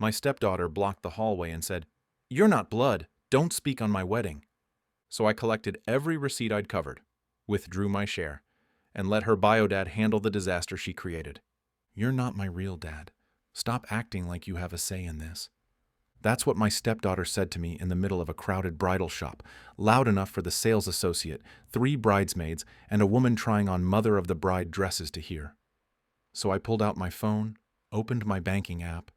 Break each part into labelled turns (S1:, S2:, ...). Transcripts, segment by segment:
S1: My stepdaughter blocked the hallway and said, "You're not blood. Don't speak on my wedding." So I collected every receipt I'd covered, withdrew my share, and let her bio-dad handle the disaster she created. "You're not my real dad. Stop acting like you have a say in this." That's what my stepdaughter said to me in the middle of a crowded bridal shop, loud enough for the sales associate, 3 bridesmaids, and a woman trying on mother of the bride dresses to hear. So I pulled out my phone, opened my banking app,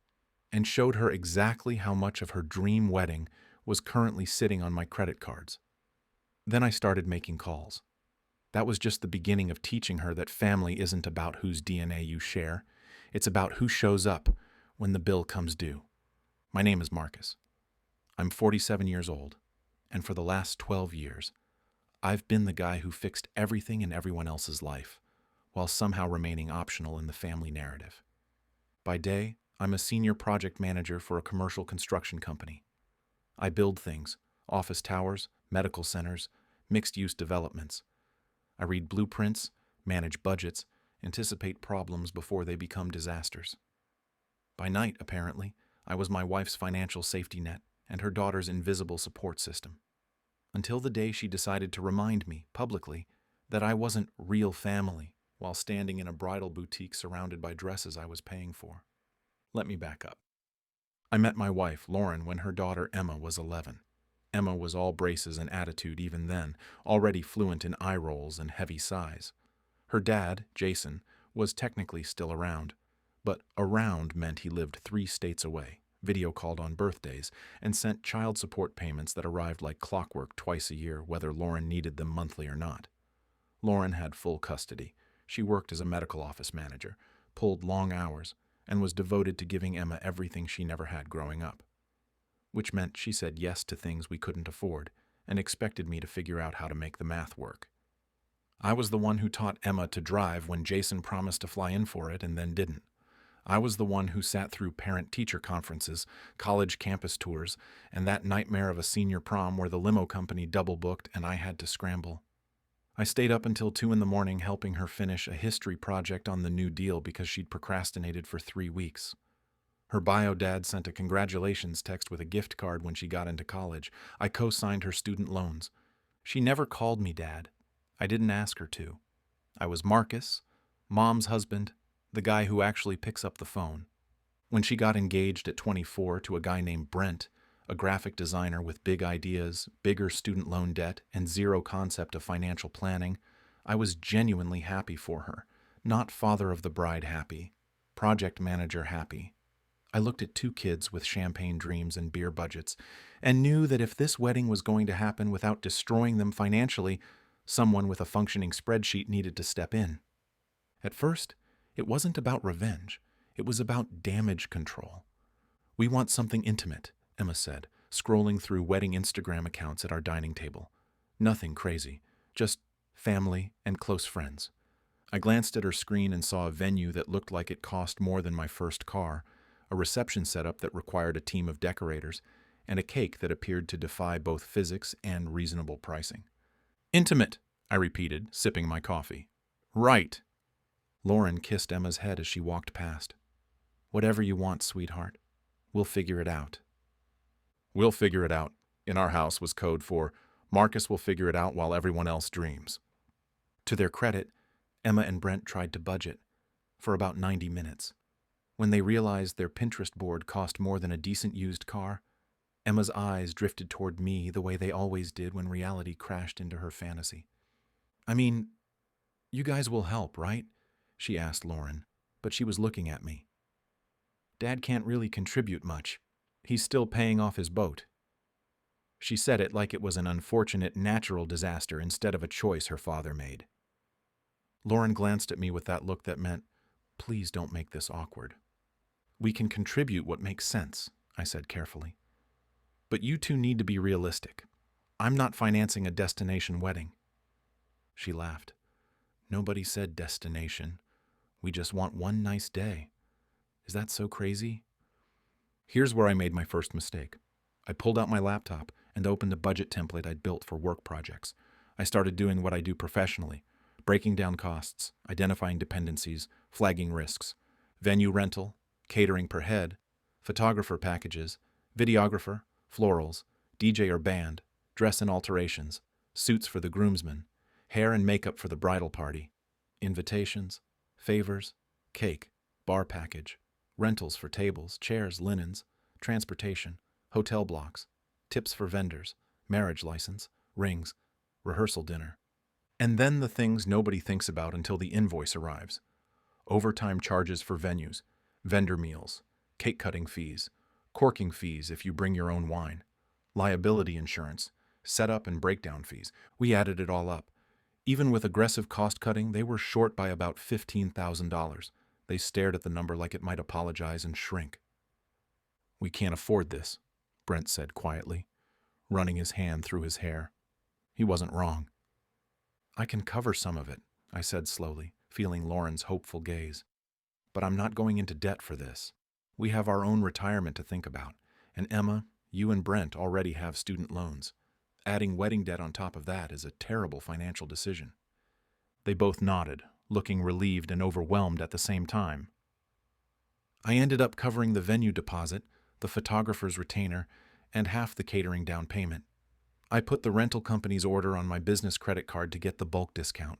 S1: and showed her exactly how much of her dream wedding was currently sitting on my credit cards. Then I started making calls. That was just the beginning of teaching her that family isn't about whose DNA you share. It's about who shows up when the bill comes due. My name is Marcus. I'm 47 years old, and for the last 12 years, I've been the guy who fixed everything in everyone else's life, while somehow remaining optional in the family narrative. By day, I'm a senior project manager for a commercial construction company. I build things: office towers, medical centers, mixed-use developments. I read blueprints, manage budgets, anticipate problems before they become disasters. By night, apparently, I was my wife's financial safety net and her daughter's invisible support system. Until the day she decided to remind me, publicly, that I wasn't real family while standing in a bridal boutique surrounded by dresses I was paying for. Let me back up. I met my wife, Lauren, when her daughter Emma was 11. Emma was all braces and attitude even then, already fluent in eye rolls and heavy sighs. Her dad, Jason, was technically still around, but around meant he lived 3 states away, video called on birthdays, and sent child support payments that arrived like clockwork twice a year, whether Lauren needed them monthly or not. Lauren had full custody. She worked as a medical office manager, pulled long hours, and was devoted to giving Emma everything she never had growing up. Which meant she said yes to things we couldn't afford, and expected me to figure out how to make the math work. I was the one who taught Emma to drive when Jason promised to fly in for it and then didn't. I was the one who sat through parent-teacher conferences, college campus tours, and that nightmare of a senior prom where the limo company double-booked and I had to scramble. I stayed up until 2 in the morning helping her finish a history project on the New Deal because she'd procrastinated for 3 weeks. Her bio-dad sent a congratulations text with a gift card when she got into college. I co-signed her student loans. She never called me Dad. I didn't ask her to. I was Marcus, Mom's husband, the guy who actually picks up the phone. When she got engaged at 24 to a guy named Brent, a graphic designer with big ideas, bigger student loan debt, and zero concept of financial planning, I was genuinely happy for her. Not father of the bride happy, project manager happy. I looked at 2 kids with champagne dreams and beer budgets, and knew that if this wedding was going to happen without destroying them financially, someone with a functioning spreadsheet needed to step in. At first, it wasn't about revenge. It was about damage control. "We want something intimate," Emma said, scrolling through wedding Instagram accounts at our dining table. Nothing crazy, just family and close friends. I glanced at her screen and saw a venue that looked like it cost more than my first car, a reception setup that required a team of decorators, and a cake that appeared to defy both physics and reasonable pricing. "Intimate," I repeated, sipping my coffee. "Right." Lauren kissed Emma's head as she walked past. "Whatever you want, sweetheart. We'll figure it out." "We'll figure it out," in our house was code for Marcus will figure it out while everyone else dreams. To their credit, Emma and Brent tried to budget for about 90 minutes. When they realized their Pinterest board cost more than a decent used car, Emma's eyes drifted toward me the way they always did when reality crashed into her fantasy. "I mean, you guys will help, right?" she asked Lauren, but she was looking at me. "Dad can't really contribute much. He's still paying off his boat." She said it like it was an unfortunate natural disaster instead of a choice her father made. Lauren glanced at me with that look that meant, "Please don't make this awkward." "We can contribute what makes sense," I said carefully. "But you two need to be realistic. I'm not financing a destination wedding." She laughed. "Nobody said destination. We just want one nice day. Is that so crazy?" Here's where I made my first mistake. I pulled out my laptop and opened a budget template I'd built for work projects. I started doing what I do professionally, breaking down costs, identifying dependencies, flagging risks, venue rental, catering per head, photographer packages, videographer, florals, DJ or band, dress and alterations, suits for the groomsmen, hair and makeup for the bridal party, invitations, favors, cake, bar package, rentals for tables, chairs, linens, transportation, hotel blocks, tips for vendors, marriage license, rings, rehearsal dinner. And then the things nobody thinks about until the invoice arrives. Overtime charges for venues, vendor meals, cake cutting fees, corking fees if you bring your own wine, liability insurance, setup and breakdown fees. We added it all up. Even with aggressive cost cutting, they were short by about $15,000. They stared at the number like it might apologize and shrink. "We can't afford this," Brent said quietly, running his hand through his hair. He wasn't wrong. "I can cover some of it," I said slowly, feeling Lauren's hopeful gaze. "But I'm not going into debt for this. We have our own retirement to think about. And Emma, you and Brent already have student loans. Adding wedding debt on top of that is a terrible financial decision." They both nodded, looking relieved and overwhelmed at the same time. I ended up covering the venue deposit, the photographer's retainer, and half the catering down payment. I put the rental company's order on my business credit card to get the bulk discount.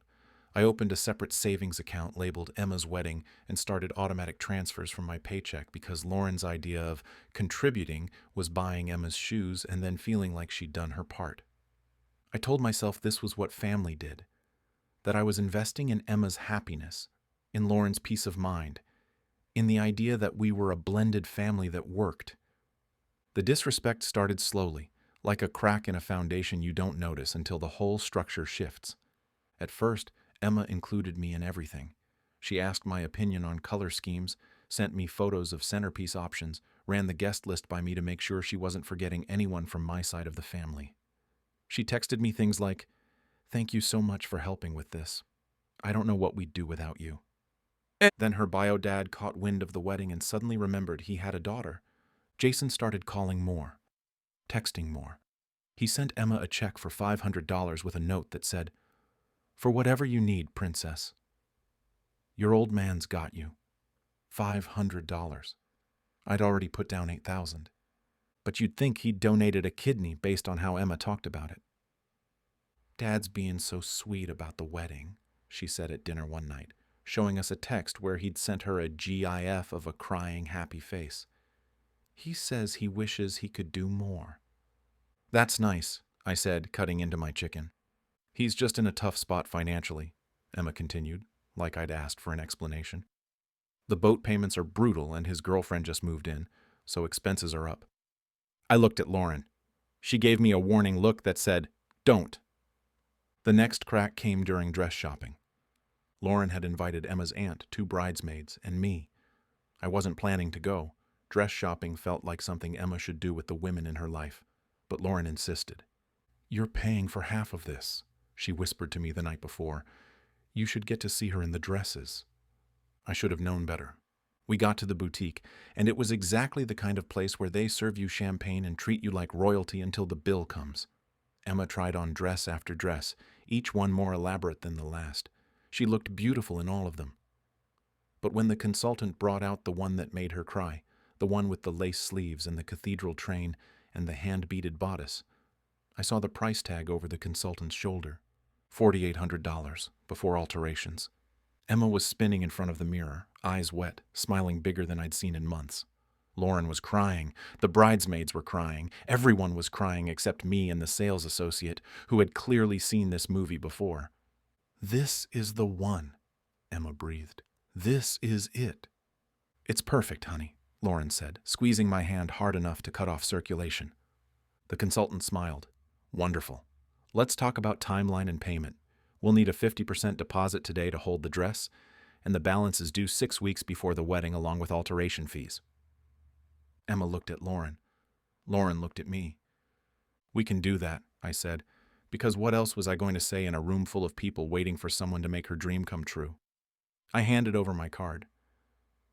S1: I opened a separate savings account labeled Emma's Wedding and started automatic transfers from my paycheck because Lauren's idea of contributing was buying Emma's shoes and then feeling like she'd done her part. I told myself this was what family did, that I was investing in Emma's happiness, in Lauren's peace of mind, in the idea that we were a blended family that worked. The disrespect started slowly, like a crack in a foundation you don't notice until the whole structure shifts. At first, Emma included me in everything. She asked my opinion on color schemes, sent me photos of centerpiece options, ran the guest list by me to make sure she wasn't forgetting anyone from my side of the family. She texted me things like, "Thank you so much for helping with this. I don't know what we'd do without you." Then her bio dad caught wind of the wedding and suddenly remembered he had a daughter. Jason started calling more, texting more. He sent Emma a check for $500 with a note that said, "For whatever you need, princess. Your old man's got you. $500. I'd already put down $8,000. But you'd think he'd donated a kidney based on how Emma talked about it." "Dad's being so sweet about the wedding," she said at dinner one night, showing us a text where he'd sent her a GIF of a crying, happy face. "He says he wishes he could do more." "That's nice," I said, cutting into my chicken. "He's just in a tough spot financially," Emma continued, like I'd asked for an explanation. "The boat payments are brutal and his girlfriend just moved in, so expenses are up." I looked at Lauren. She gave me a warning look that said, "Don't." The next crack came during dress shopping. Lauren had invited Emma's aunt, 2 bridesmaids, and me. I wasn't planning to go. Dress shopping felt like something Emma should do with the women in her life, but Lauren insisted. "You're paying for half of this," she whispered to me the night before. "You should get to see her in the dresses." I should have known better. We got to the boutique, and it was exactly the kind of place where they serve you champagne and treat you like royalty until the bill comes. Emma tried on dress after dress, each one more elaborate than the last. She looked beautiful in all of them. But when the consultant brought out the one that made her cry, the one with the lace sleeves and the cathedral train and the hand-beaded bodice, I saw the price tag over the consultant's shoulder. $4,800, before alterations. Emma was spinning in front of the mirror, eyes wet, smiling bigger than I'd seen in months. Lauren was crying. The bridesmaids were crying. Everyone was crying except me and the sales associate, who had clearly seen this movie before. "This is the one," Emma breathed. "This is it." "It's perfect, honey," Lauren said, squeezing my hand hard enough to cut off circulation. The consultant smiled. "Wonderful. Let's talk about timeline and payment. We'll need a 50% deposit today to hold the dress, and the balance is due 6 weeks before the wedding along with alteration fees." Emma looked at Lauren. Lauren looked at me. "We can do that," I said, because what else was I going to say in a room full of people waiting for someone to make her dream come true? I handed over my card.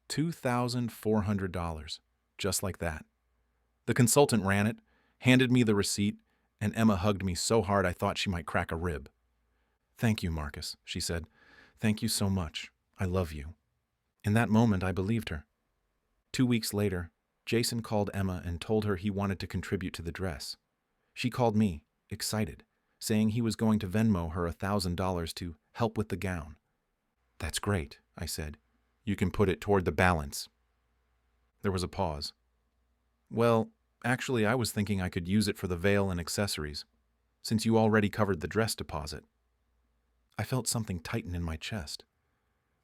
S1: $2,400, just like that. The consultant ran it, handed me the receipt, and Emma hugged me so hard I thought she might crack a rib. "Thank you, Marcus," she said. "Thank you so much. I love you." In that moment, I believed her. 2 weeks later, Jason called Emma and told her he wanted to contribute to the dress. She called me, excited, saying he was going to Venmo her $1,000 to help with the gown. That's great, I said. You can put it toward the balance. There was a pause. Well, actually, I was thinking I could use it for the veil and accessories, since you already covered the dress deposit. I felt something tighten in my chest.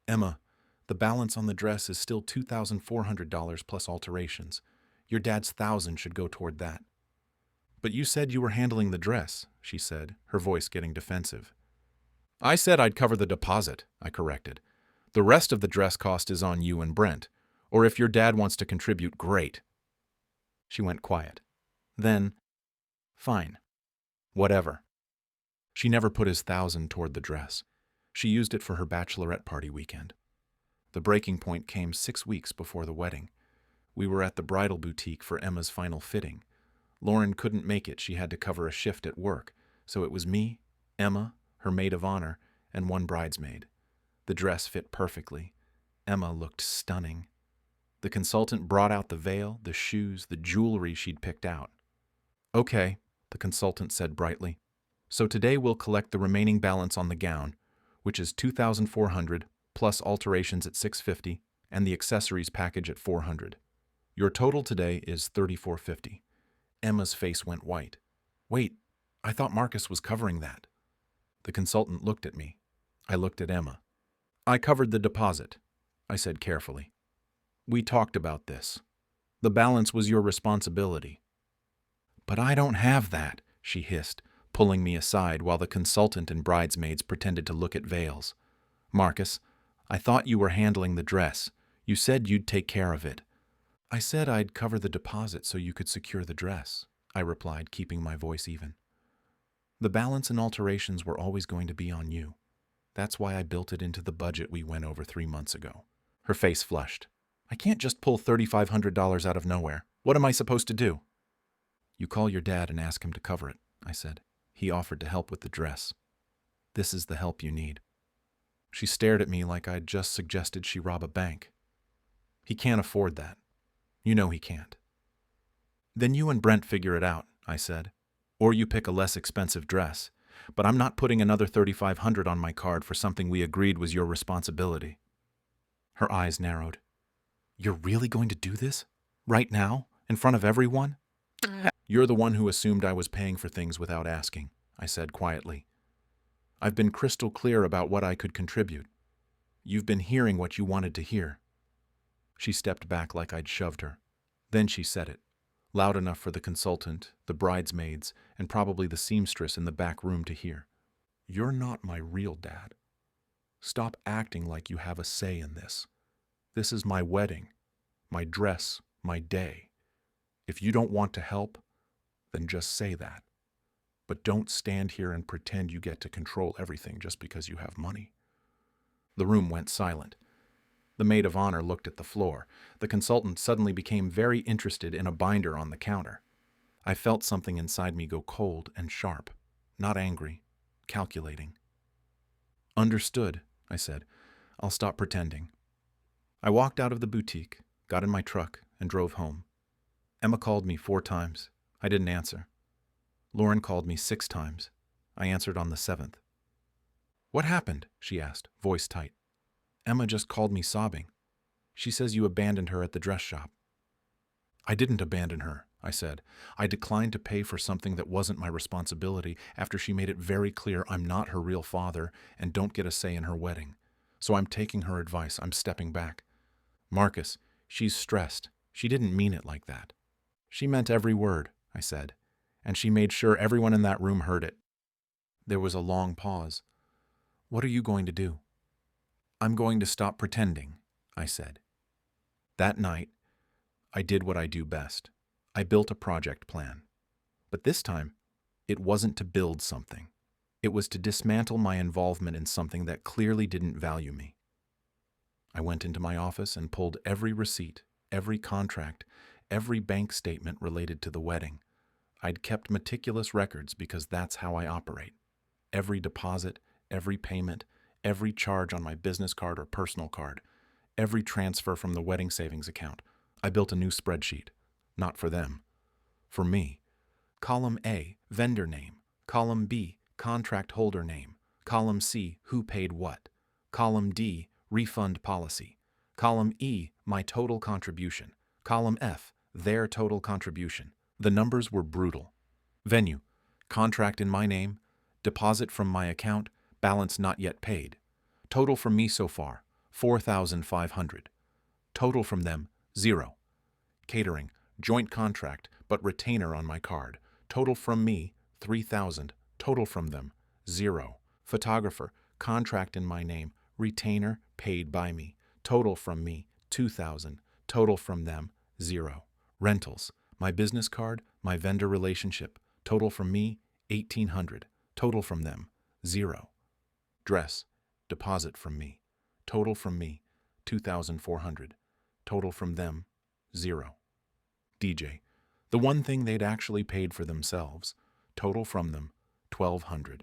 S1: Emma, the balance on the dress is still $2,400 plus alterations. Your dad's $1,000 should go toward that. But you said you were handling the dress, she said, her voice getting defensive. I said I'd cover the deposit, I corrected. The rest of the dress cost is on you and Brent, or if your dad wants to contribute, great. She went quiet. Then, fine. Whatever. She never put his $1,000 toward the dress. She used it for her bachelorette party weekend. The breaking point came 6 weeks before the wedding. We were at the bridal boutique for Emma's final fitting. Lauren couldn't make it. She had to cover a shift at work, so it was me, Emma, her maid of honor, and one bridesmaid. The dress fit perfectly. Emma looked stunning. The consultant brought out the veil, the shoes, the jewelry she'd picked out. Okay, the consultant said brightly. So today we'll collect the remaining balance on the gown, which is $2,400 plus alterations at $650 and the accessories package at $400. Your total today is $3,450. Emma's face went white. Wait, I thought Marcus was covering that. The consultant looked at me. I looked at Emma. I covered the deposit, I said carefully. We talked about this. The balance was your responsibility. But I don't have that, she hissed, pulling me aside while the consultant and bridesmaids pretended to look at veils. Marcus, I thought you were handling the dress. You said you'd take care of it. I said I'd cover the deposit so you could secure the dress, I replied, keeping my voice even. The balance and alterations were always going to be on you. That's why I built it into the budget we went over 3 months ago. Her face flushed. I can't just pull $3,500 out of nowhere. What am I supposed to do? You call your dad and ask him to cover it, I said. He offered to help with the dress. This is the help you need. She stared at me like I'd just suggested she rob a bank. He can't afford that. You know he can't. Then you and Brent figure it out, I said. Or you pick a less expensive dress. But I'm not putting another $3,500 on my card for something we agreed was your responsibility. Her eyes narrowed. You're really going to do this? Right now? In front of everyone? You're the one who assumed I was paying for things without asking, I said quietly. I've been crystal clear about what I could contribute. You've been hearing what you wanted to hear. She stepped back like I'd shoved her. Then she said it, loud enough for the consultant, the bridesmaids, and probably the seamstress in the back room to hear. You're not my real dad. Stop acting like you have a say in this. This is my wedding, my dress, my day. If you don't want to help, then just say that. But don't stand here and pretend you get to control everything just because you have money. The room went silent. The maid of honor looked at the floor. The consultant suddenly became very interested in a binder on the counter. I felt something inside me go cold and sharp, not angry, calculating. Understood, I said. I'll stop pretending. I walked out of the boutique, got in my truck, and drove home. Emma called me 4 times. I didn't answer. Lauren called me 6 times. I answered on the 7th. What happened? She asked, voice tight. Emma just called me sobbing. She says you abandoned her at the dress shop. I didn't abandon her, I said. I declined to pay for something that wasn't my responsibility after she made it very clear I'm not her real father and don't get a say in her wedding. So I'm taking her advice. I'm stepping back. Marcus, she's stressed. She didn't mean it like that. She meant every word, I said, and she made sure everyone in that room heard it. There was a long pause. What are you going to do? I'm going to stop pretending, I said. That night, I did what I do best. I built a project plan. But this time, it wasn't to build something. It was to dismantle my involvement in something that clearly didn't value me. I went into my office and pulled every receipt, every contract, every bank statement related to the wedding. I'd kept meticulous records because that's how I operate. Every deposit, every payment, every charge on my business card or personal card, every transfer from the wedding savings account. I built a new spreadsheet, Not for them. For me. Column A, vendor name. Column B, contract holder name. Column C, who paid what. Column D, refund policy. Column E, my total contribution. Column F, their total contribution. The numbers were brutal. Venue, contract in my name, deposit from my account, balance not yet paid. Total from me so far, $4,500. Total from them, 0. Catering, joint contract, but retainer on my card. Total from me, $3,000. Total from them, 0. Photographer, contract in my name, retainer, paid by me. Total from me, $2,000. Total from them, 0. Rentals, my business card, my vendor relationship. Total from me, $1,800. Total from them, 0. Dress, deposit from me. Total from me, $2,400. Total from them, 0. DJ, the one thing they'd actually paid for themselves. Total from them, $1,200.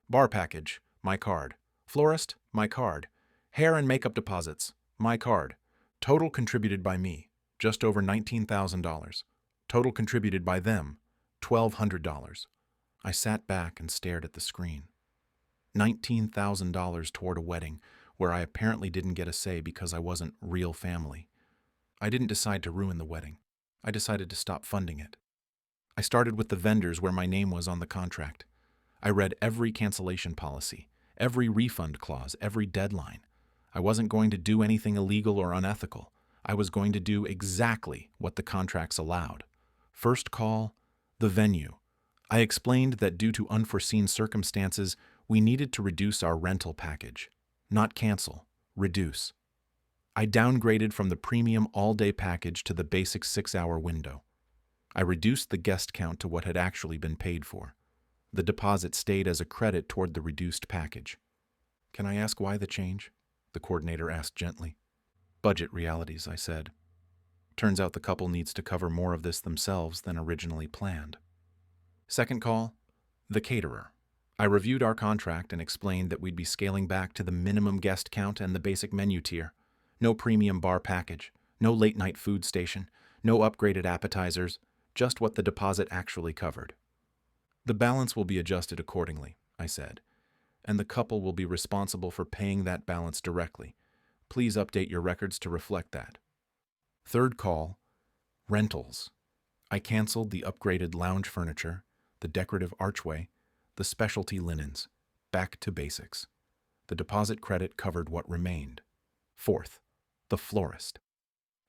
S1: Bar package, my card. Florist, my card. Hair and makeup deposits, my card. Total contributed by me, just over $19,000. Total contributed by them, $1,200. I sat back and stared at the screen. $19,000 toward a wedding where I apparently didn't get a say because I wasn't real family. I didn't decide to ruin the wedding. I decided to stop funding it. I started with the vendors where my name was on the contract. I read every cancellation policy, every refund clause, every deadline. I wasn't going to do anything illegal or unethical. I was going to do exactly what the contracts allowed. First call, the venue. I explained that due to unforeseen circumstances, we needed to reduce our rental package. Not cancel, reduce. I downgraded from the premium all-day package to the basic 6-hour window. I reduced the guest count to what had actually been paid for. The deposit stayed as a credit toward the reduced package. Can I ask why the change? The coordinator asked gently. Budget realities, I said. Turns out the couple needs to cover more of this themselves than originally planned. Second call, the caterer. I reviewed our contract and explained that we'd be scaling back to the minimum guest count and the basic menu tier. No premium bar package, no late-night food station, no upgraded appetizers, just what the deposit actually covered. The balance will be adjusted accordingly, I said, and the couple will be responsible for paying that balance directly. Please update your records to reflect that. Third call, rentals. I canceled the upgraded lounge furniture, the decorative archway, the specialty linens, back to basics. The deposit credit covered what remained. Fourth, the florist.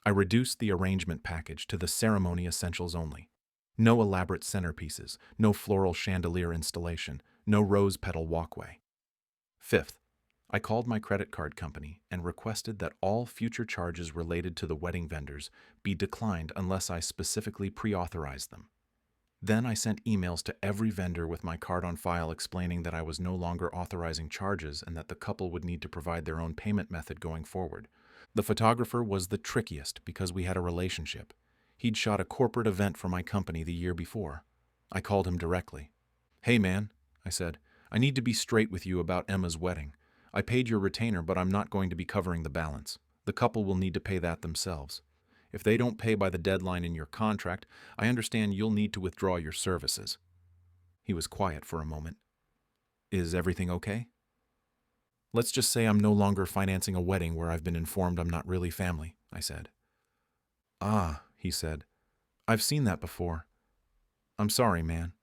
S1: I reduced the arrangement package to the ceremony essentials only. No elaborate centerpieces, no floral chandelier installation, no rose petal walkway. Fifth, I called my credit card company and requested that all future charges related to the wedding vendors be declined unless I specifically pre-authorized them. Then I sent emails to every vendor with my card on file explaining that I was no longer authorizing charges and that the couple would need to provide their own payment method going forward. The photographer was the trickiest because we had a relationship. He'd shot a corporate event for my company the year before. I called him directly. Hey man, I said, I need to be straight with you about Emma's wedding. I paid your retainer, but I'm not going to be covering the balance. The couple will need to pay that themselves. If they don't pay by the deadline in your contract, I understand you'll need to withdraw your services. He was quiet for a moment. Is everything okay? Let's just say I'm no longer financing a wedding where I've been informed I'm not really family, I said. Ah, he said. I've seen that before. I'm sorry, man.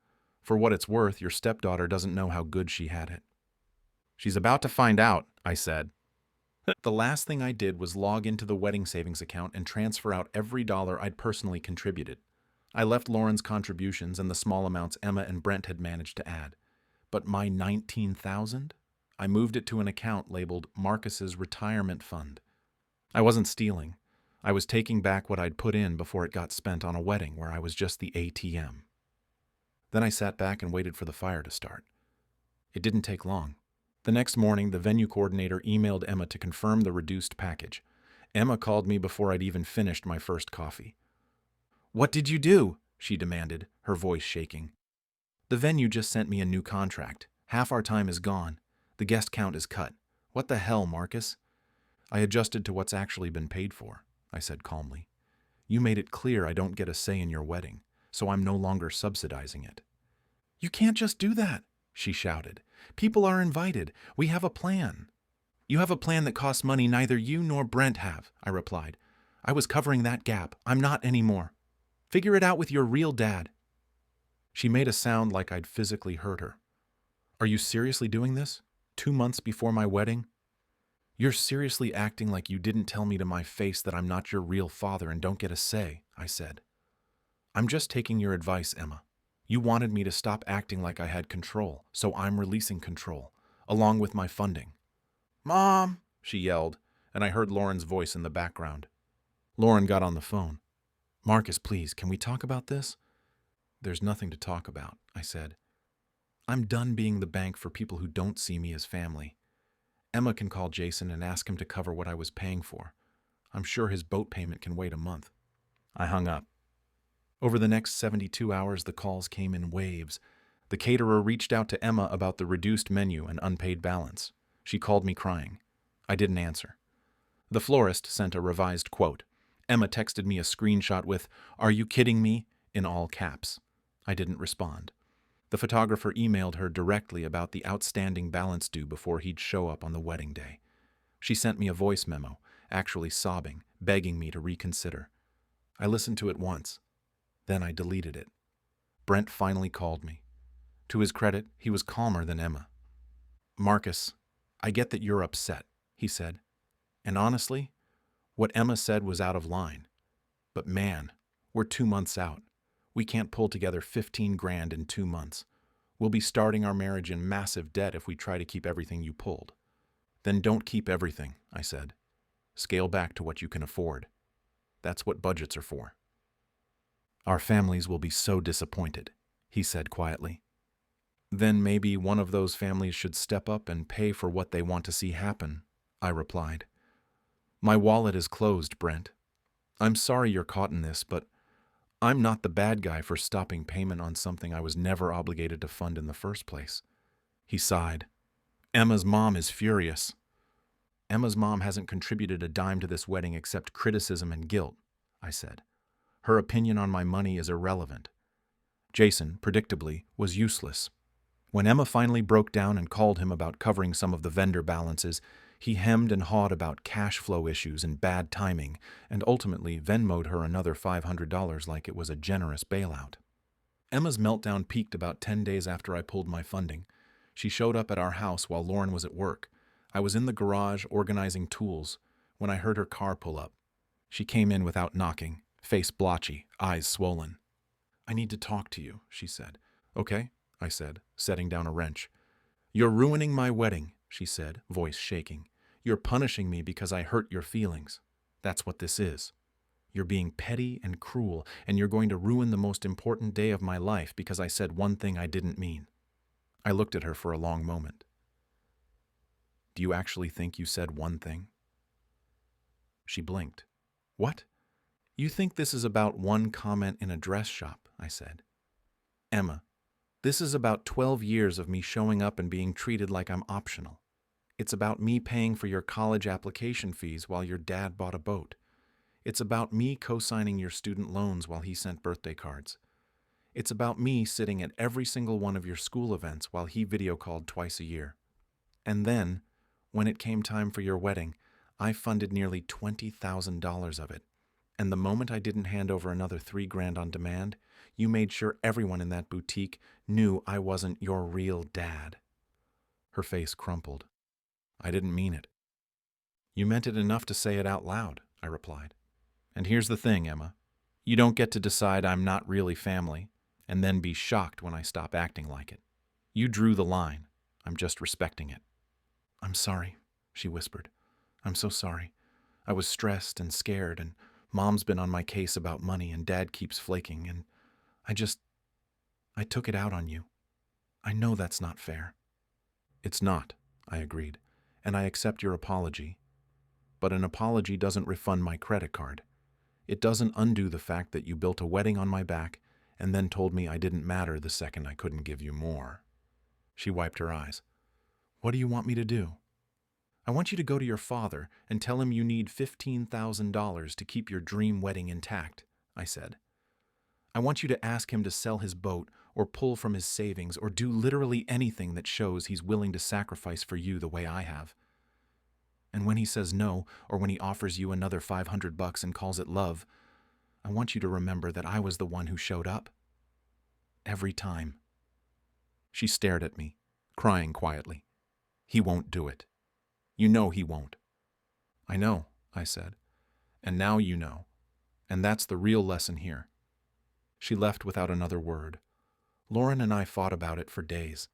S1: For what it's worth, your stepdaughter doesn't know how good she had it. She's about to find out, I said. The last thing I did was log into the wedding savings account and transfer out every dollar I'd personally contributed. I left Lauren's contributions and the small amounts Emma and Brent had managed to add. But my $19,000? I moved it to an account labeled Marcus's Retirement Fund. I wasn't stealing. I was taking back what I'd put in before it got spent on a wedding where I was just the ATM. Then I sat back and waited for the fire to start. It didn't take long. The next morning, the venue coordinator emailed Emma to confirm the reduced package. Emma called me before I'd even finished my first coffee. What did you do? She demanded, her voice shaking. The venue just sent me a new contract. Half our time is gone. The guest count is cut. What the hell, Marcus? I adjusted to what's actually been paid for, I said calmly. You made it clear I don't get a say in your wedding, so I'm no longer subsidizing it." "You can't just do that," she shouted. "People are invited. We have a plan." "You have a plan that costs money neither you nor Brent have," I replied. "I was covering that gap. I'm not anymore. Figure it out with your real dad." She made a sound like I'd physically hurt her. "Are you seriously doing this? 2 months before my wedding?" "You're seriously acting like you didn't tell me to my face that I'm not your real father and don't get a say," I said. "I'm just taking your advice, Emma. You wanted me to stop acting like I had control, so I'm releasing control, along with my funding." "Mom!" she yelled, and I heard Lauren's voice in the background. Lauren got on the phone. "Marcus, please, can we talk about this?" "There's nothing to talk about," I said. "I'm done being the bank for people who don't see me as family. Emma can call Jason and ask him to cover what I was paying for. I'm sure his boat payment can wait a month." I hung up. Over the next 72 hours, the calls came in waves. The caterer reached out to Emma about the reduced menu and unpaid balance. She called me crying. I didn't answer. The florist sent a revised quote. Emma texted me a screenshot with, "Are you kidding me?" in all caps. I didn't respond. The photographer emailed her directly about the outstanding balance due before he'd show up on the wedding day. She sent me a voice memo, actually sobbing, begging me to reconsider. I listened to it once. Then I deleted it. Brent finally called me. To his credit, he was calmer than Emma. "Marcus, I get that you're upset," he said. "And honestly, what Emma said was out of line. But man, we're 2 months out. We can't pull together 15 grand in 2 months. We'll be starting our marriage in massive debt if we try to keep everything you pulled." "Then don't keep everything," I said. "Scale back to what you can afford. That's what budgets are for." "Our families will be so disappointed," he said quietly. "Then maybe one of those families should step up and pay for what they want to see happen," I replied. "My wallet is closed, Brent. I'm sorry you're caught in this, but I'm not the bad guy for stopping payment on something I was never obligated to fund in the first place." He sighed. "Emma's mom is furious." "Emma's mom hasn't contributed a dime to this wedding except criticism and guilt," I said. "Her opinion on my money is irrelevant." Jason, predictably, was useless. When Emma finally broke down and called him about covering some of the vendor balances, he hemmed and hawed about cash flow issues and bad timing, and ultimately Venmo'd her another $500 like it was a generous bailout. Emma's meltdown peaked about 10 days after I pulled my funding. She showed up at our house while Lauren was at work. I was in the garage organizing tools when I heard her car pull up. She came in without knocking, face blotchy, eyes swollen. "I need to talk to you," she said. "Okay," I said, setting down a wrench. "You're ruining my wedding," she said, voice shaking. "You're punishing me because I hurt your feelings. That's what this is. You're being petty and cruel, and you're going to ruin the most important day of my life because I said one thing I didn't mean." I looked at her for a long moment. "Do you actually think you said one thing?" She blinked. "What?" "You think this is about one comment in a dress shop," I said. "Emma, this is about 12 years of me showing up and being treated like I'm optional. It's about me paying for your college application fees while your dad bought a boat. It's about me co-signing your student loans while he sent birthday cards. It's about me sitting at every single one of your school events while he video called twice a year. And then, when it came time for your wedding, I funded nearly $20,000 of it. And the moment I didn't hand over another $3,000 on demand, you made sure everyone in that boutique knew I wasn't your real dad." Her face crumpled. "I didn't mean it." "You meant it enough to say it out loud," I replied. "And here's the thing, Emma. You don't get to decide I'm not really family, and then be shocked when I stop acting like it. You drew the line. I'm just respecting it." "I'm sorry," she whispered. "I'm so sorry. I was stressed and scared, and Mom's been on my case about money, and Dad keeps flaking, and I took it out on you. I know that's not fair." "It's not," I agreed, "and I accept your apology. But an apology doesn't refund my credit card. It doesn't undo the fact that you built a wedding on my back and then told me I didn't matter the second I couldn't give you more." She wiped her eyes. "What do you want me to do?" I want you to go to your father and tell him you need $15,000 to keep your dream wedding intact, I said. I want you to ask him to sell his boat or pull from his savings or do literally anything that shows he's willing to sacrifice for you the way I have. And when he says no, or when he offers you another $500 and calls it love, I want you to remember that I was the one who showed up. Every time. She stared at me, crying quietly. He won't do it. You know he won't. I know, I said. And now you know. And that's the real lesson here. She left without another word. Lauren and I fought about it for days.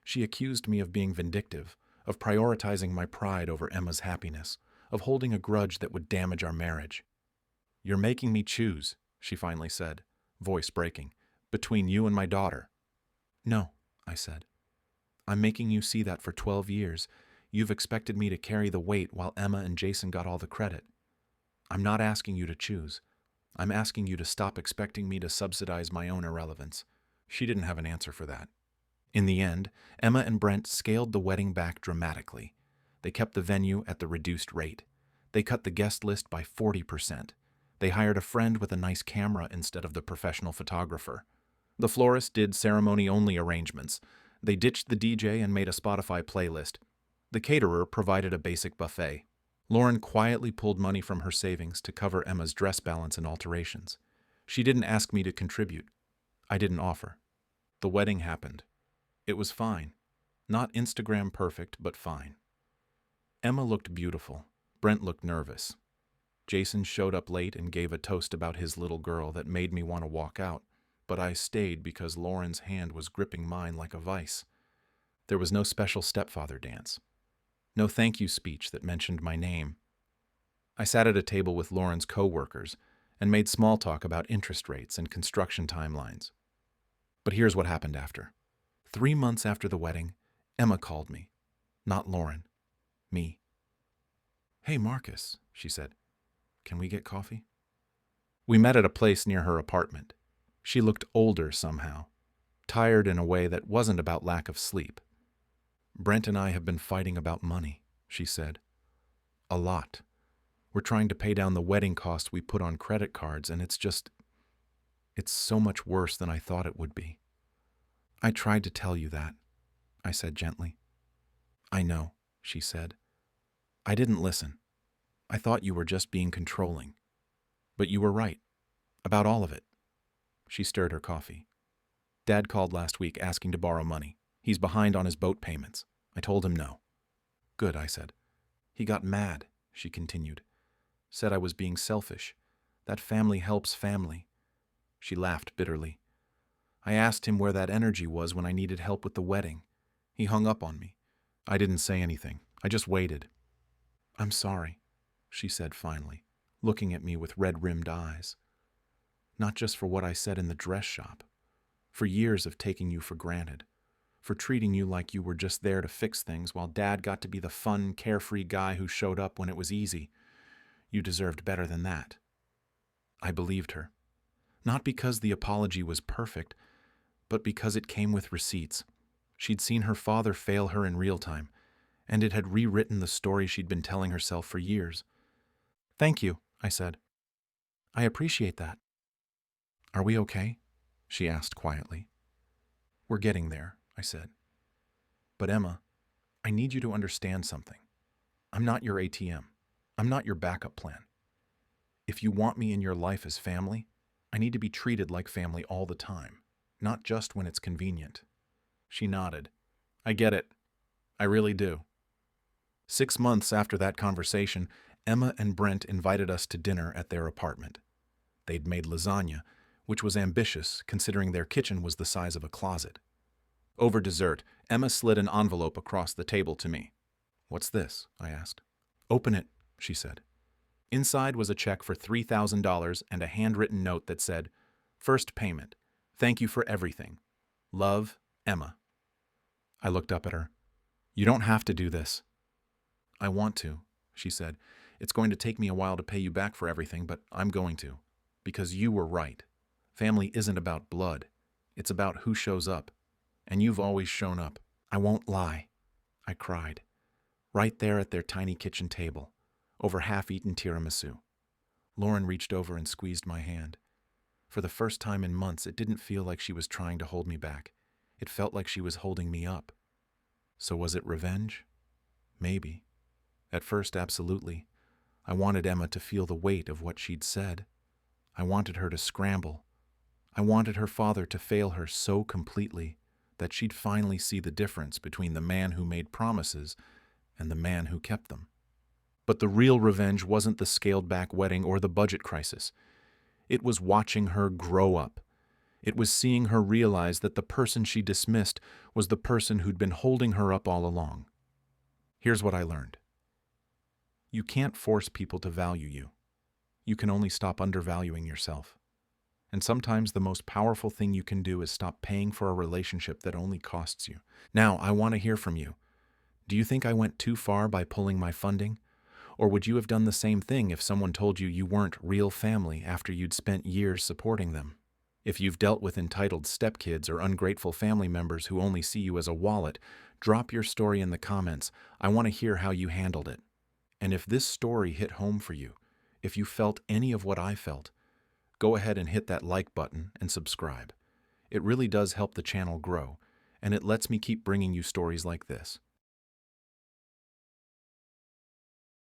S1: She accused me of being vindictive, of prioritizing my pride over Emma's happiness, of holding a grudge that would damage our marriage. You're making me choose, she finally said, voice breaking, between you and my daughter. No, I said. I'm making you see that for 12 years, you've expected me to carry the weight while Emma and Jason got all the credit. I'm not asking you to choose. I'm asking you to stop expecting me to subsidize my own irrelevance. She didn't have an answer for that. In the end, Emma and Brent scaled the wedding back dramatically. They kept the venue at the reduced rate. They cut the guest list by 40%. They hired a friend with a nice camera instead of the professional photographer. The florist did ceremony-only arrangements. They ditched the DJ and made a Spotify playlist. The caterer provided a basic buffet. Lauren quietly pulled money from her savings to cover Emma's dress balance and alterations. She didn't ask me to contribute. I didn't offer. The wedding happened. It was fine. Not Instagram perfect, but fine. Emma looked beautiful. Brent looked nervous. Jason showed up late and gave a toast about his little girl that made me want to walk out, but I stayed because Lauren's hand was gripping mine like a vice. There was no special stepfather dance. No thank you speech that mentioned my name. I sat at a table with Lauren's co-workers and made small talk about interest rates and construction timelines. But here's what happened after. 3 months after the wedding, Emma called me. Not Lauren. Me. Hey, Marcus, she said. Can we get coffee? We met at a place near her apartment. She looked older somehow, tired in a way that wasn't about lack of sleep. Brent and I have been fighting about money, she said. A lot. We're trying to pay down the wedding costs we put on credit cards, and it's so much worse than I thought it would be. I tried to tell you that, I said gently. I know, she said. I didn't listen. I thought you were just being controlling. But you were right. About all of it. She stirred her coffee. Dad called last week asking to borrow money. He's behind on his boat payments. I told him no. Good, I said. He got mad, she continued. Said I was being selfish. That family helps family. She laughed bitterly. I asked him where that energy was when I needed help with the wedding. He hung up on me. I didn't say anything. I just waited. I'm sorry, she said finally, looking at me with red-rimmed eyes. Not just for what I said in the dress shop. For years of taking you for granted. For treating you like you were just there to fix things while Dad got to be the fun, carefree guy who showed up when it was easy. You deserved better than that. I believed her. Not because the apology was perfect, but because it came with receipts. She'd seen her father fail her in real time, and it had rewritten the story she'd been telling herself for years. Thank you, I said. I appreciate that. Are we okay? She asked quietly. We're getting there, I said. But Emma, I need you to understand something. I'm not your ATM. I'm not your backup plan. If you want me in your life as family, I need to be treated like family all the time, not just when it's convenient. She nodded. I get it. I really do. 6 months after that conversation, Emma and Brent invited us to dinner at their apartment. They'd made lasagna, which was ambitious considering their kitchen was the size of a closet. Over dessert, Emma slid an envelope across the table to me. What's this? I asked. Open it, she said. Inside was a check for $3,000 and a handwritten note that said, First payment. Thank you for everything. Love, Emma. I looked up at her. You don't have to do this. I want to, she said. It's going to take me a while to pay you back for everything, but I'm going to. Because you were right. Family isn't about blood. It's about who shows up. And you've always shown up. I won't lie. I cried. right there at their tiny kitchen table, over half-eaten tiramisu. Lauren reached over and squeezed my hand. For the first time in months, it didn't feel like she was trying to hold me back. It felt like she was holding me up. So was it revenge? Maybe. At first, absolutely. I wanted Emma to feel the weight of what she'd said. I wanted her to scramble. I wanted her father to fail her so completely that she'd finally see the difference between the man who made promises and the man who kept them. But the real revenge wasn't the scaled-back wedding or the budget crisis. It was watching her grow up. It was seeing her realize that the person she dismissed was the person who'd been holding her up all along. Here's what I learned. You can't force people to value you. You can only stop undervaluing yourself. And sometimes the most powerful thing you can do is stop paying for a relationship that only costs you. Now, I want to hear from you. Do you think I went too far by pulling my funding? Or would you have done the same thing if someone told you you weren't real family after you'd spent years supporting them? If you've dealt with entitled stepkids or ungrateful family members who only see you as a wallet, drop your story in the comments. I want to hear how you handled it. And if this story hit home for you, if you felt any of what I felt, go ahead and hit that like button and subscribe. It really does help the channel grow, and it lets me keep bringing you stories like this.